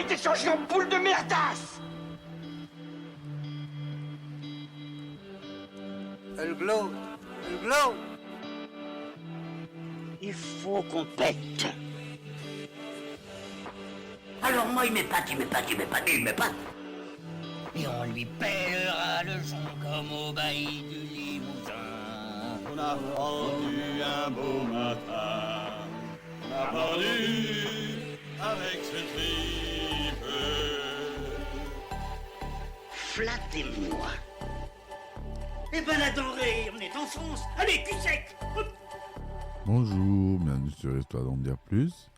été changé en boule de merdasse. Elle glow. Elle glow. Il faut qu'on pète. Alors moi, il m'épate. Et on lui pèlera le son comme au bailli du Limousin. On a rendu un beau matin. On a vendu avec ce tripe. Flattez-moi. Eh ben la denrée, on est en France. Allez, cul sec. Bonjour, bienvenue sur Histoire d'en dire plus.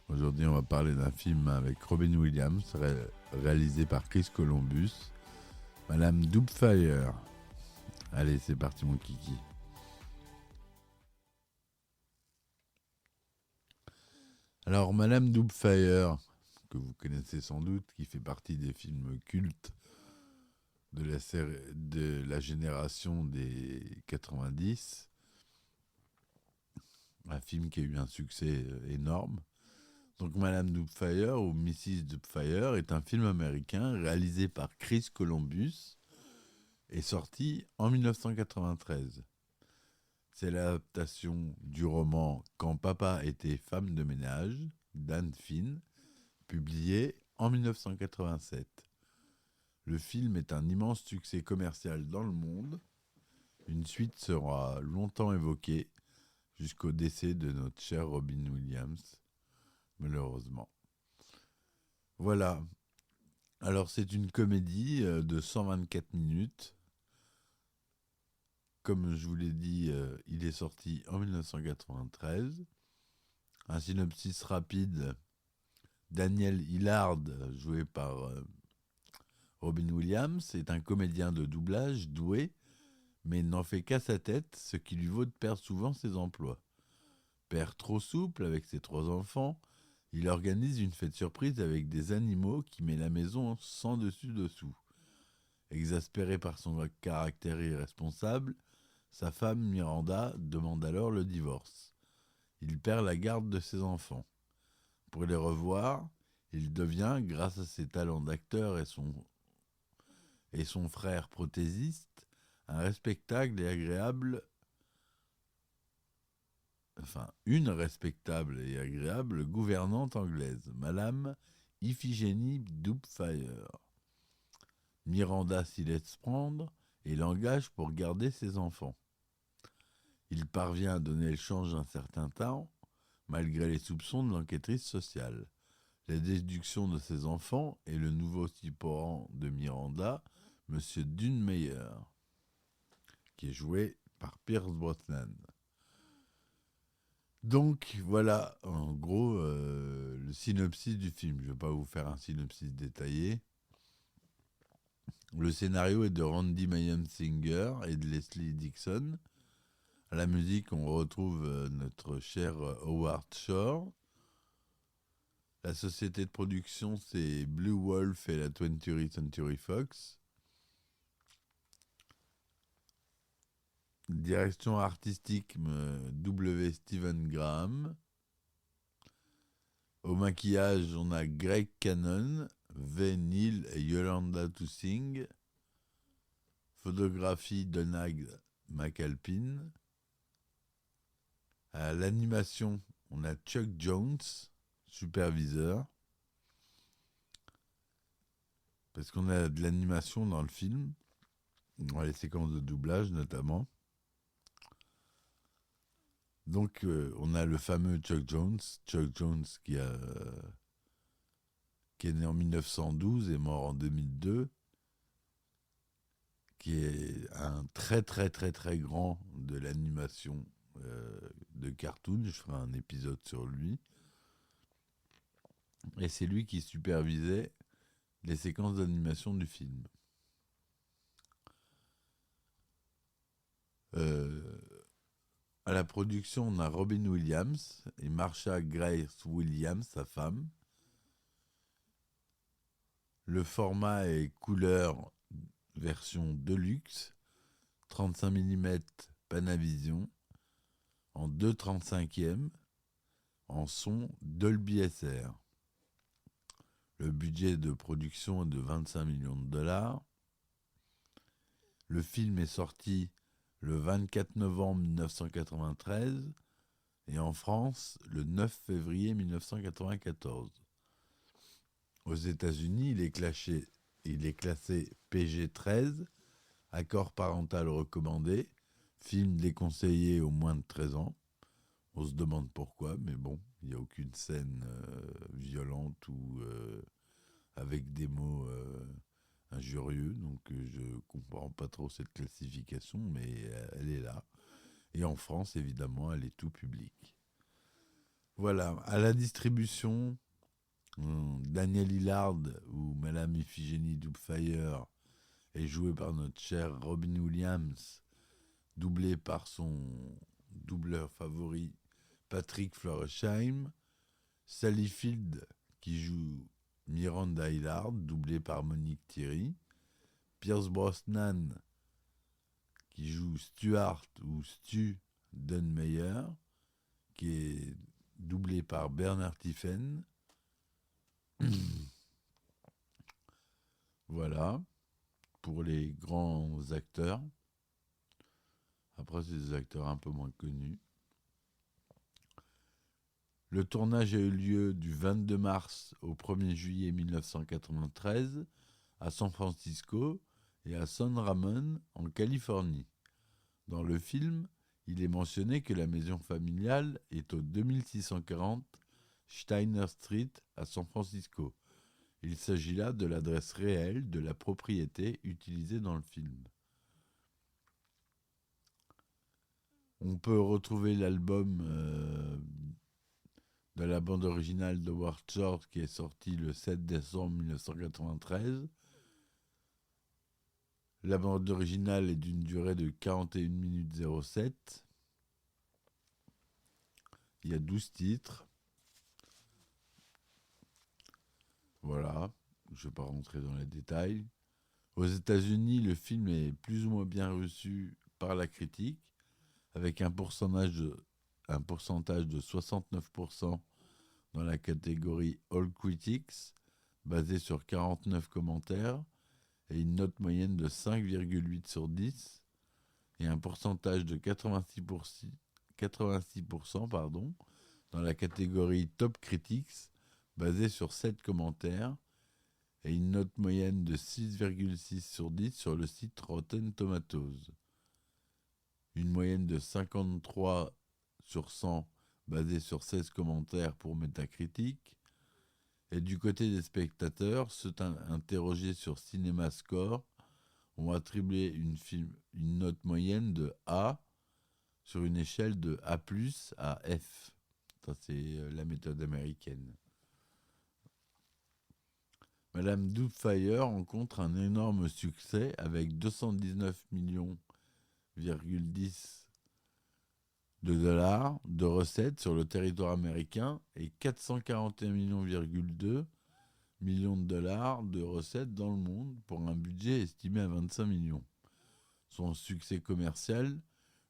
Aujourd'hui, on va parler d'un film avec Robin Williams, réalisé par Chris Columbus, Madame Doubtfire. Allez, c'est parti mon kiki. Alors, Madame Doubtfire, que vous connaissez sans doute, qui fait partie des films cultes de la génération des 90, un film qui a eu un succès énorme. Donc Madame Doubtfire ou Mrs. Doubtfire est un film américain réalisé par Chris Columbus et sorti en 1993. C'est l'adaptation du roman Quand papa était femme de ménage d'Anne Finn, publié en 1987. Le film est un immense succès commercial dans le monde. Une suite sera longtemps évoquée jusqu'au décès de notre cher Robin Williams, malheureusement. Voilà. Alors, c'est une comédie de 124 minutes. Comme je vous l'ai dit, il est sorti en 1993. Un synopsis rapide. Daniel Hillard, joué par Robin Williams, est un comédien de doublage doué, mais il n'en fait qu'à sa tête, ce qui lui vaut de perdre souvent ses emplois. Père trop souple avec ses 3 enfants, il organise une fête surprise avec des animaux qui met la maison sans dessus-dessous. Exaspéré par son caractère irresponsable, sa femme Miranda demande alors le divorce. Il perd la garde de ses enfants. Pour les revoir, il devient, grâce à ses talents d'acteur et son frère prothésiste, une respectable et agréable gouvernante anglaise, Madame Iphigénie Doubtfire. Miranda s'y laisse prendre et l'engage pour garder ses enfants. Il parvient à donner le change un certain temps, malgré les soupçons de l'enquêtrice sociale. La déduction de ses enfants et le nouveau typorant de Miranda, Monsieur Dunmeyer, qui est joué par Pierce Brosnan. Donc voilà, en gros, le synopsis du film. Je ne vais pas vous faire un synopsis détaillé. Le scénario est de Randy Mayensinger et de Leslie Dixon. À la musique, on retrouve notre cher Howard Shore. La société de production, c'est Blue Wolf et la 20th Century Fox. Direction artistique, W. Stephen Graham. Au maquillage, on a Greg Cannon, V. Neil et Yolanda Toussing. Photographie, Donald McAlpin. À l'animation, on a Chuck Jones, superviseur. Parce qu'on a de l'animation dans le film, dans les séquences de doublage notamment. Donc, on a le fameux Chuck Jones qui est né en 1912 et mort en 2002, qui est un très très très très grand de l'animation de cartoon. Je ferai un épisode sur lui. Et c'est lui qui supervisait les séquences d'animation du film. À la production, on a Robin Williams et Marsha Grace Williams, sa femme. Le format est couleur version Deluxe, 35 mm Panavision, en 2/35e, en son Dolby SR. Le budget de production est de 25 millions de dollars. Le film est sorti le 24 novembre 1993 et en France le 9 février 1994. Aux États-Unis, il est classé PG-13, accord parental recommandé, film déconseillé aux moins de 13 ans. On se demande pourquoi, mais bon, il n'y a aucune scène violente ou avec des mots injurieux, donc je ne comprends pas trop cette classification, mais elle est là. Et en France, évidemment, elle est tout public. Voilà, à la distribution, Daniel Hillard ou Madame Iphigénie Doubtfire est joué par notre cher Robin Williams, doublé par son doubleur favori Patrick Floresheim. Sally Field qui joue Miranda Hillard, doublée par Monique Thierry. Pierce Brosnan qui joue Stuart ou Stu Dunmeyer, qui est doublé par Bernard Tiffen. Voilà, pour les grands acteurs. Après, c'est des acteurs un peu moins connus. Le tournage a eu lieu du 22 mars au 1er juillet 1993 à San Francisco et à San Ramon en Californie. Dans le film, il est mentionné que la maison familiale est au 2640 Steiner Street à San Francisco. Il s'agit là de l'adresse réelle de la propriété utilisée dans le film. On peut retrouver l'album de la bande originale de Howard Shore qui est sorti le 7 décembre 1993. La bande originale est d'une durée de 41 minutes 07. Il y a 12 titres. Voilà, je ne vais pas rentrer dans les détails. Aux États-Unis, le film est plus ou moins bien reçu par la critique, avec un pourcentage de 69% dans la catégorie All Critics, basée sur 49 commentaires, et une note moyenne de 5,8 sur 10, et un pourcentage de 86% dans la catégorie Top Critics, basée sur 7 commentaires, et une note moyenne de 6,6 sur 10 sur le site Rotten Tomatoes. Une moyenne de 53 sur 100 basée sur 16 commentaires pour Metacritic. Et du côté des spectateurs, ceux interrogés sur CinemaScore ont attribué une note moyenne de A sur une échelle de A+ à F. Ça, c'est la méthode américaine. Madame Doubtfire rencontre un énorme succès avec 219 millions de dollars de recettes sur le territoire américain et 441,2 millions de dollars de recettes dans le monde pour un budget estimé à 25 millions. Son succès commercial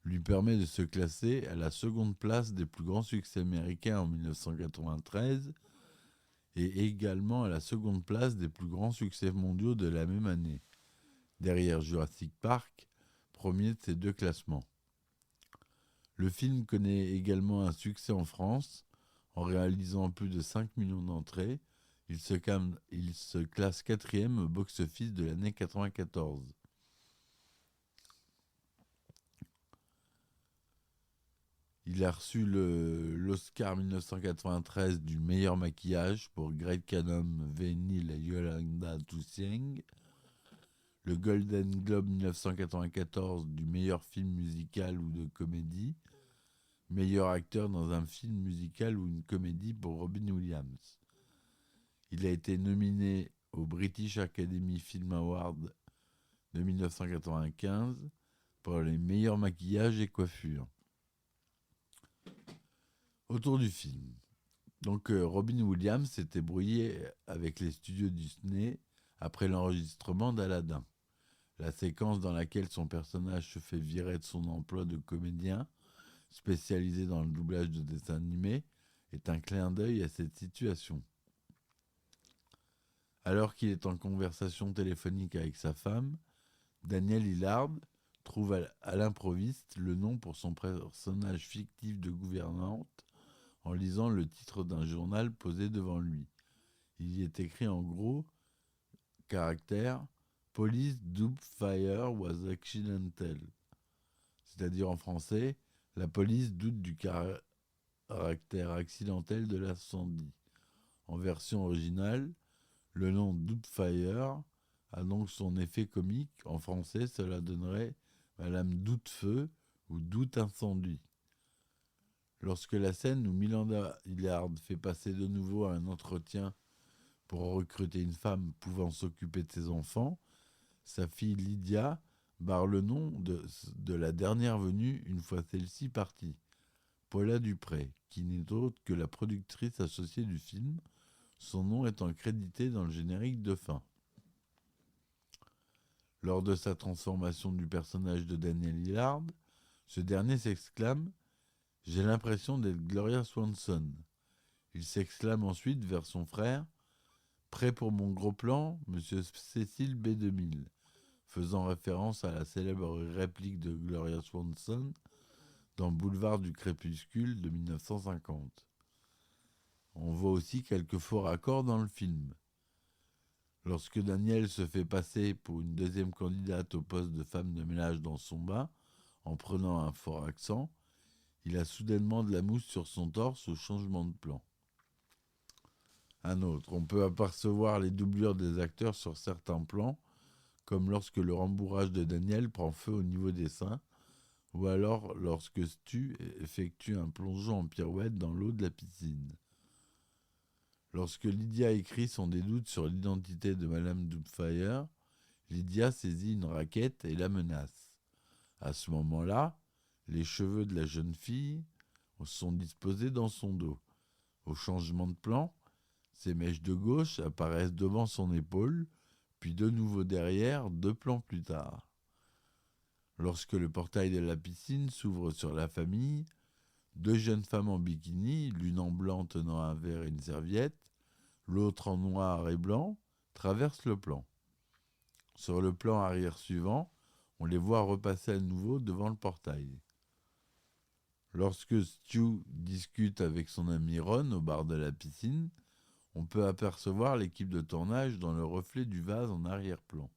lui permet de se classer à la seconde place des plus grands succès américains en 1993 et également à la seconde place des plus grands succès mondiaux de la même année, derrière Jurassic Park, premier de ces deux classements. Le film connaît également un succès en France, en réalisant plus de 5 millions d'entrées. Il se classe 4e au box-office de l'année 1994. Il a reçu l'Oscar 1993 du meilleur maquillage pour Great Cannon, Neil et Yolanda Tousieng. Le Golden Globe 1994 du meilleur film musical ou de comédie. Meilleur acteur dans un film musical ou une comédie pour Robin Williams. Il a été nominé au British Academy Film Award de 1995 pour les meilleurs maquillages et coiffures. Autour du film. Donc Robin Williams s'était brouillé avec les studios Disney après l'enregistrement d'Aladin. La séquence dans laquelle son personnage se fait virer de son emploi de comédien spécialisé dans le doublage de dessins animés est un clin d'œil à cette situation. Alors qu'il est en conversation téléphonique avec sa femme, Daniel Hillard trouve à l'improviste le nom pour son personnage fictif de gouvernante en lisant le titre d'un journal posé devant lui. Il y est écrit en gros caractères « Police dupe fire was accidental », c'est-à-dire en français « La police doute du caractère accidentel de l'incendie ». En version originale, le nom Doubtfire a donc son effet comique. En français, cela donnerait Madame Doutefeu ou Doute Incendie. Lorsque la scène où Miranda Hillard fait passer de nouveau un entretien pour recruter une femme pouvant s'occuper de ses enfants, sa fille Lydia barre le nom de la dernière venue une fois celle-ci partie, Paula Dupré, qui n'est autre que la productrice associée du film, son nom étant crédité dans le générique de fin. Lors de sa transformation du personnage de Daniel Hillard, ce dernier s'exclame « J'ai l'impression d'être Gloria Swanson ». Il s'exclame ensuite vers son frère « Prêt pour mon gros plan, monsieur Cécile B2000 », faisant référence à la célèbre réplique de Gloria Swanson dans Boulevard du Crépuscule de 1950. On voit aussi quelques faux raccords dans le film. Lorsque Daniel se fait passer pour une deuxième candidate au poste de femme de ménage dans son bain, en prenant un fort accent, il a soudainement de la mousse sur son torse au changement de plan. Un autre, on peut apercevoir les doublures des acteurs sur certains plans, comme lorsque le rembourrage de Daniel prend feu au niveau des seins, ou alors lorsque Stu effectue un plongeon en pirouette dans l'eau de la piscine. Lorsque Lydia écrit son doutes sur l'identité de Madame Doubtfire, Lydia saisit une raquette et la menace. À ce moment-là, les cheveux de la jeune fille sont disposés dans son dos. Au changement de plan, ses mèches de gauche apparaissent devant son épaule, puis de nouveau derrière 2 plans plus tard. Lorsque le portail de la piscine s'ouvre sur la famille, 2 jeunes femmes en bikini, l'une en blanc tenant un verre et une serviette, l'autre en noir et blanc, traversent le plan. Sur le plan arrière suivant, on les voit repasser à nouveau devant le portail. Lorsque Stu discute avec son ami Ron au bar de la piscine, on peut apercevoir l'équipe de tournage dans le reflet du vase en arrière-plan.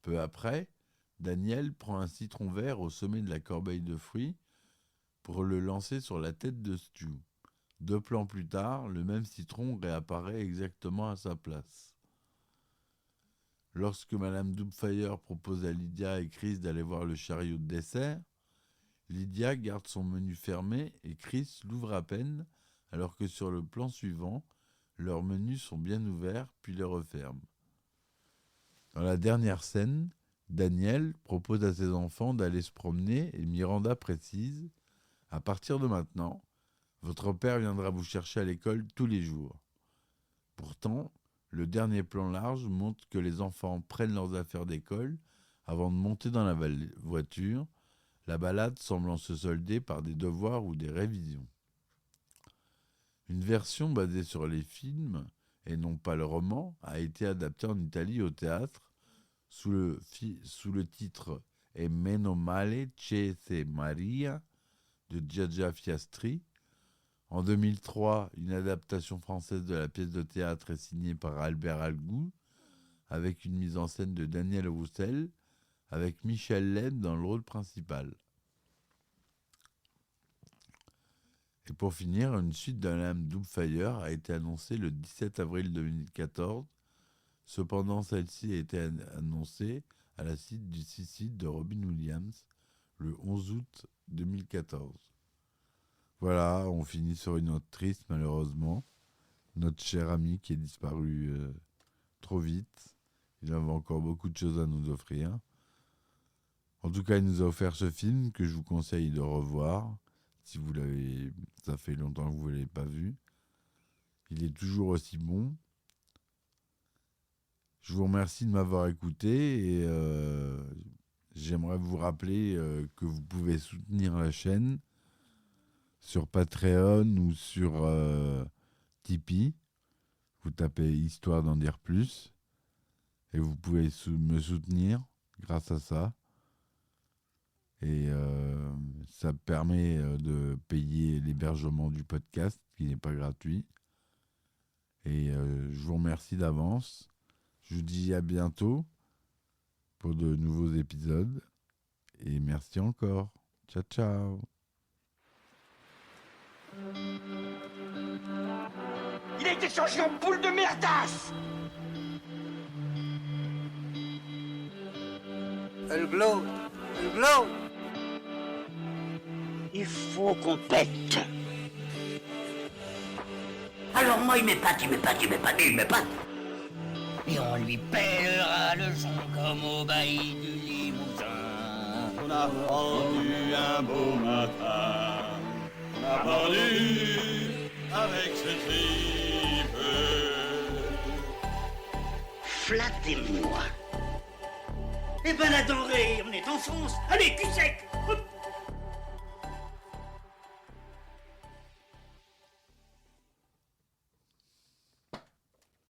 Peu après, Daniel prend un citron vert au sommet de la corbeille de fruits pour le lancer sur la tête de Stu. 2 plans plus tard, le même citron réapparaît exactement à sa place. Lorsque Madame Doubtfire propose à Lydia et Chris d'aller voir le chariot de dessert, Lydia garde son menu fermé et Chris l'ouvre à peine, alors que sur le plan suivant, leurs menus sont bien ouverts puis les referment. Dans la dernière scène, Daniel propose à ses enfants d'aller se promener et Miranda précise « À partir de maintenant, votre père viendra vous chercher à l'école tous les jours. » Pourtant, le dernier plan large montre que les enfants prennent leurs affaires d'école avant de monter dans la voiture, la balade semblant se solder par des devoirs ou des révisions. Une version basée sur les films, et non pas le roman, a été adaptée en Italie au théâtre sous le titre E meno male che se Maria de Giorgia Fiastri. En 2003, une adaptation française de la pièce de théâtre est signée par Albert Algou, avec une mise en scène de Daniel Roussel, avec Michel Led dans le rôle principal. Et pour finir, une suite de Madame Doubtfire a été annoncée le 17 avril 2014. Cependant, celle-ci a été annoncée à la suite du suicide de Robin Williams le 11 août 2014. Voilà, on finit sur une note triste malheureusement. Notre cher ami qui est disparu trop vite. Il avait encore beaucoup de choses à nous offrir. En tout cas, il nous a offert ce film que je vous conseille de revoir. Si vous l'avez, ça fait longtemps que vous ne l'avez pas vu. Il est toujours aussi bon. Je vous remercie de m'avoir écouté et j'aimerais vous rappeler que vous pouvez soutenir la chaîne sur Patreon ou sur Tipeee. Vous tapez Histoire d'en dire plus et vous pouvez me soutenir grâce à ça. Et ça permet de payer l'hébergement du podcast qui n'est pas gratuit. Et je vous remercie d'avance. Je vous dis à bientôt pour de nouveaux épisodes. Et merci encore. Ciao, ciao. Il a été changé en boule de merdasse. Elle glow. Elle glow. Il faut qu'on pète. Alors moi, il m'épate. Et on lui pèlera le son comme au bailli du Limousin. On a vendu un beau matin. On a vendu avec ce tripe. Flattez-moi. Eh ben la denrée, on est en France. Allez, cul sec. Hop.